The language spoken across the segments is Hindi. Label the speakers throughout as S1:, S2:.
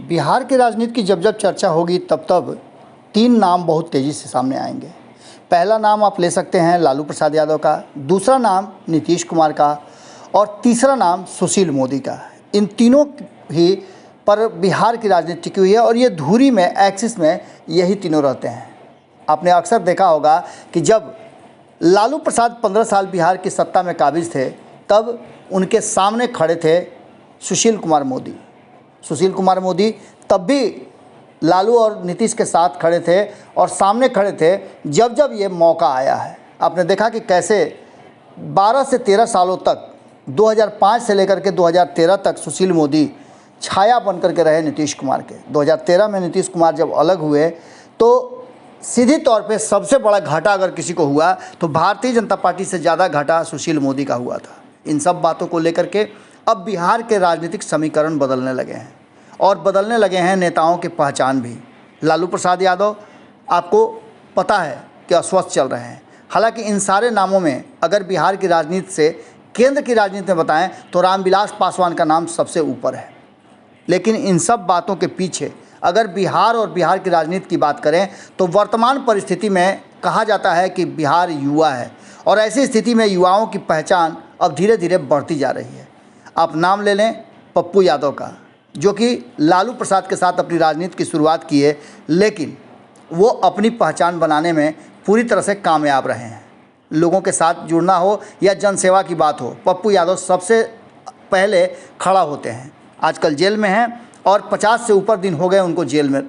S1: बिहार की राजनीति की जब जब चर्चा होगी तब तब तीन नाम बहुत तेज़ी से सामने आएंगे। पहला नाम आप ले सकते हैं लालू प्रसाद यादव का, दूसरा नाम नीतीश कुमार का और तीसरा नाम सुशील मोदी का। इन तीनों ही पर बिहार की राजनीति टिकी हुई है और ये धुरी में, एक्सिस में यही तीनों रहते हैं। आपने अक्सर देखा होगा कि जब लालू प्रसाद 15 साल बिहार की सत्ता में काबिज थे तब उनके सामने खड़े थे सुशील कुमार मोदी। सुशील कुमार मोदी तब भी लालू और नीतीश के साथ खड़े थे और सामने खड़े थे जब जब ये मौका आया है। आपने देखा कि कैसे 12 से 13 सालों तक, 2005 से लेकर के 2013 तक सुशील मोदी छाया बन करके रहे नीतीश कुमार के। 2013 में नीतीश कुमार जब अलग हुए तो सीधी तौर पे सबसे बड़ा घाटा अगर किसी को हुआ तो भारतीय जनता पार्टी से ज़्यादा घाटा सुशील मोदी का हुआ था। इन सब बातों को लेकर के अब बिहार के राजनीतिक समीकरण बदलने लगे हैं और बदलने लगे हैं नेताओं की पहचान भी। लालू प्रसाद यादव आपको पता है कि अस्वस्थ चल रहे हैं। हालांकि इन सारे नामों में अगर बिहार की राजनीति से केंद्र की राजनीति में बताएं तो रामविलास पासवान का नाम सबसे ऊपर है। लेकिन इन सब बातों के पीछे अगर बिहार और बिहार की राजनीति की बात करें तो वर्तमान परिस्थिति में कहा जाता है कि बिहार युवा है और ऐसी स्थिति में युवाओं की पहचान अब धीरे धीरे बढ़ती जा रही है। आप नाम ले लें पप्पू यादव का, जो कि लालू प्रसाद के साथ अपनी राजनीति की शुरुआत की है, लेकिन वो अपनी पहचान बनाने में पूरी तरह से कामयाब रहे हैं। लोगों के साथ जुड़ना हो या जनसेवा की बात हो, पप्पू यादव सबसे पहले खड़ा होते हैं। आजकल जेल में हैं और 50 से ऊपर दिन हो गए उनको जेल में।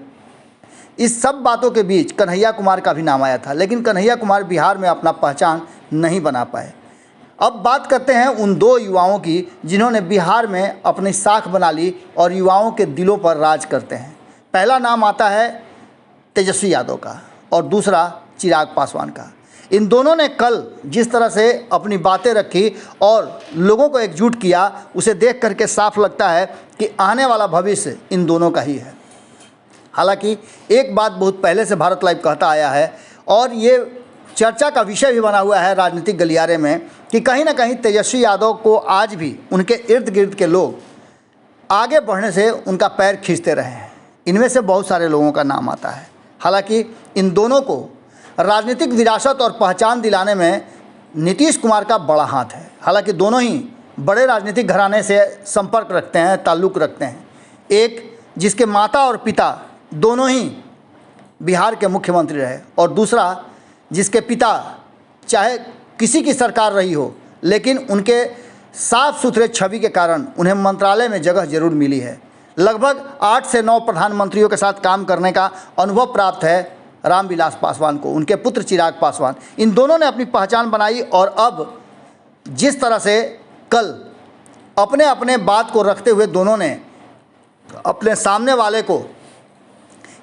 S1: इस सब बातों के बीच कन्हैया कुमार का भी नाम आया था, लेकिन कन्हैया कुमार बिहार में अपना पहचान नहीं बना पाए। अब बात करते हैं उन दो युवाओं की जिन्होंने बिहार में अपनी साख बना ली और युवाओं के दिलों पर राज करते हैं। पहला नाम आता है तेजस्वी यादव का और दूसरा चिराग पासवान का। इन दोनों ने कल जिस तरह से अपनी बातें रखी और लोगों को एकजुट किया, उसे देख करके साफ लगता है कि आने वाला भविष्य इन दोनों का ही है। हालांकि एक बात बहुत पहले से भारत लाइव कहता आया है और ये चर्चा का विषय भी बना हुआ है राजनीतिक गलियारे में कि कहीं ना कहीं तेजस्वी यादव को आज भी उनके इर्द गिर्द के लोग आगे बढ़ने से उनका पैर खींचते रहे हैं। इनमें से बहुत सारे लोगों का नाम आता है। हालांकि इन दोनों को राजनीतिक विरासत और पहचान दिलाने में नीतीश कुमार का बड़ा हाथ है। हालांकि दोनों ही बड़े राजनीतिक घराने से संपर्क रखते हैं, ताल्लुक़ रखते हैं। एक जिसके माता और पिता दोनों ही बिहार के मुख्यमंत्री रहे और दूसरा जिसके पिता चाहे किसी की सरकार रही हो, लेकिन उनके साफ सुथरे छवि के कारण उन्हें मंत्रालय में जगह जरूर मिली है। लगभग 8 से 9 प्रधानमंत्रियों के साथ काम करने का अनुभव प्राप्त है रामविलास पासवान को, उनके पुत्र चिराग पासवान। इन दोनों ने अपनी पहचान बनाई और अब जिस तरह से कल अपने अपने बात को रखते हुए दोनों ने अपने सामने वाले को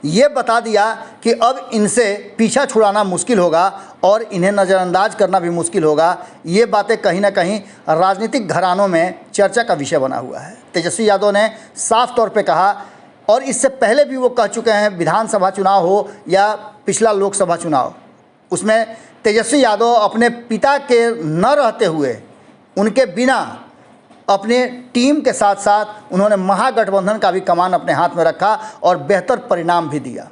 S1: ये बता दिया कि अब इनसे पीछा छुड़ाना मुश्किल होगा और इन्हें नज़रअंदाज करना भी मुश्किल होगा। ये बातें कहीं ना कहीं राजनीतिक घरानों में चर्चा का विषय बना हुआ है। तेजस्वी यादव ने साफ तौर पे कहा और इससे पहले भी वो कह चुके हैं, विधानसभा चुनाव हो या पिछला लोकसभा चुनाव, उसमें तेजस्वी यादव अपने पिता के न रहते हुए उनके बिना अपने टीम के साथ साथ उन्होंने महागठबंधन का भी कमान अपने हाथ में रखा और बेहतर परिणाम भी दिया।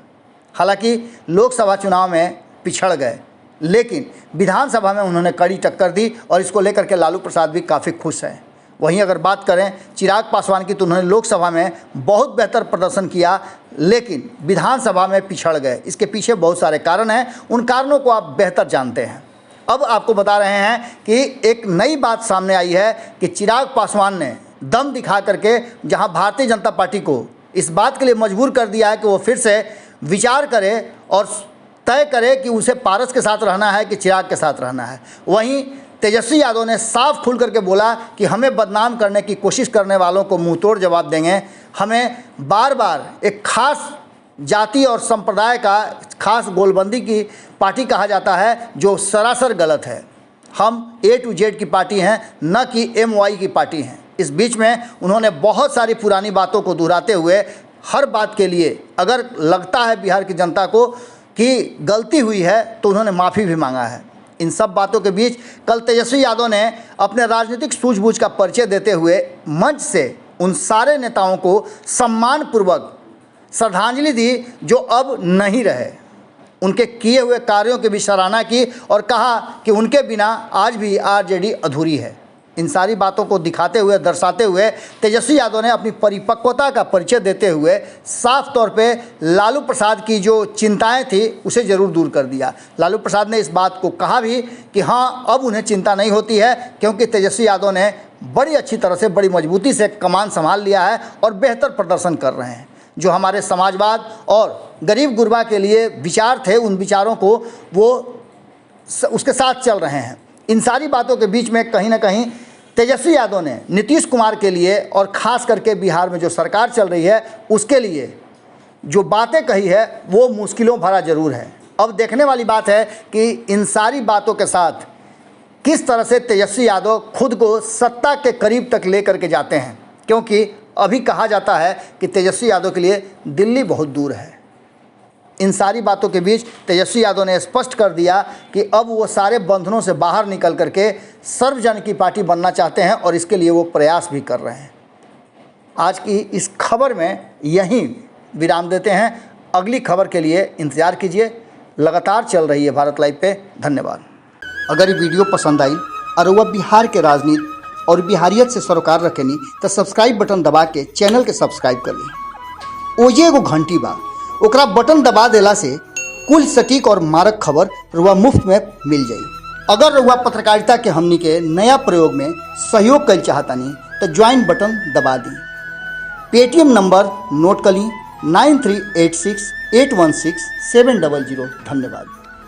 S1: हालांकि लोकसभा चुनाव में पिछड़ गए, लेकिन विधानसभा में उन्होंने कड़ी टक्कर दी और इसको लेकर के लालू प्रसाद भी काफ़ी खुश हैं। वहीं अगर बात करें चिराग पासवान की तो उन्होंने लोकसभा में बहुत बेहतर प्रदर्शन किया, लेकिन विधानसभा में पिछड़ गए। इसके पीछे बहुत सारे कारण हैं, उन कारणों को आप बेहतर जानते हैं। अब आपको बता रहे हैं कि एक नई बात सामने आई है कि चिराग पासवान ने दम दिखा करके जहां भारतीय जनता पार्टी को इस बात के लिए मजबूर कर दिया है कि वो फिर से विचार करे और तय करे कि उसे पारस के साथ रहना है कि चिराग के साथ रहना है। वहीं तेजस्वी यादव ने साफ खुल करके बोला कि हमें बदनाम करने की कोशिश करने वालों को मुंहतोड़ जवाब देंगे। हमें बार बार एक खास जाति और संप्रदाय का खास गोलबंदी की पार्टी कहा जाता है, जो सरासर गलत है। हम A to Z की पार्टी हैं, न कि MY की पार्टी हैं। इस बीच में उन्होंने बहुत सारी पुरानी बातों को दोहराते हुए हर बात के लिए अगर लगता है बिहार की जनता को कि गलती हुई है तो उन्होंने माफ़ी भी मांगा है। इन सब बातों के बीच कल तेजस्वी यादव ने अपने राजनीतिक सूझबूझ का परिचय देते हुए मंच से उन सारे नेताओं को सम्मानपूर्वक श्रद्धांजलि दी जो अब नहीं रहे। उनके किए हुए कार्यों की भी सराहना की और कहा कि उनके बिना आज भी आरजेडी अधूरी है। इन सारी बातों को दिखाते हुए, दर्शाते हुए तेजस्वी यादव ने अपनी परिपक्वता का परिचय देते हुए साफ तौर पे लालू प्रसाद की जो चिंताएं थी उसे ज़रूर दूर कर दिया। लालू प्रसाद ने इस बात को कहा भी कि हाँ, अब उन्हें चिंता नहीं होती है, क्योंकि तेजस्वी यादव ने बड़ी अच्छी तरह से, बड़ी मजबूती से कमान संभाल लिया है और बेहतर प्रदर्शन कर रहे हैं। जो हमारे समाजवाद और गरीब गुरबा के लिए विचार थे, उन विचारों को वो उसके साथ चल रहे हैं। इन सारी बातों के बीच में कहीं ना कहीं तेजस्वी यादव ने नीतीश कुमार के लिए और ख़ास करके बिहार में जो सरकार चल रही है उसके लिए जो बातें कही है वो मुश्किलों भरा ज़रूर है। अब देखने वाली बात है कि इन सारी बातों के साथ किस तरह से तेजस्वी यादव खुद को सत्ता के करीब तक लेकर के जाते हैं, क्योंकि अभी कहा जाता है कि तेजस्वी यादव के लिए दिल्ली बहुत दूर है। इन सारी बातों के बीच तेजस्वी यादव ने स्पष्ट कर दिया कि अब वो सारे बंधनों से बाहर निकल करके सर्वजन की पार्टी बनना चाहते हैं और इसके लिए वो प्रयास भी कर रहे हैं। आज की इस खबर में यहीं विराम देते हैं। अगली खबर के लिए इंतज़ार कीजिए। लगातार चल रही है भारत लाइव पे। धन्यवाद। अगर ये वीडियो पसंद आई और वह बिहार के राजनीति और बिहारियत से सरोकार रखेनी तो सब्सक्राइब बटन दबा के चैनल के सब्सक्राइब कर ली। ओजे एगो घंटी बा, ओकरा बटन दबा देला से कुल सटीक और मारक खबर रुआ मुफ्त में मिल जाई। अगर रुआ पत्रकारिता के हमनी के नया प्रयोग में सहयोग कर चाहतानी तो ज्वाइन बटन दबा दी। पेटीएम नंबर नोट कर ली 9386816700। धन्यवाद।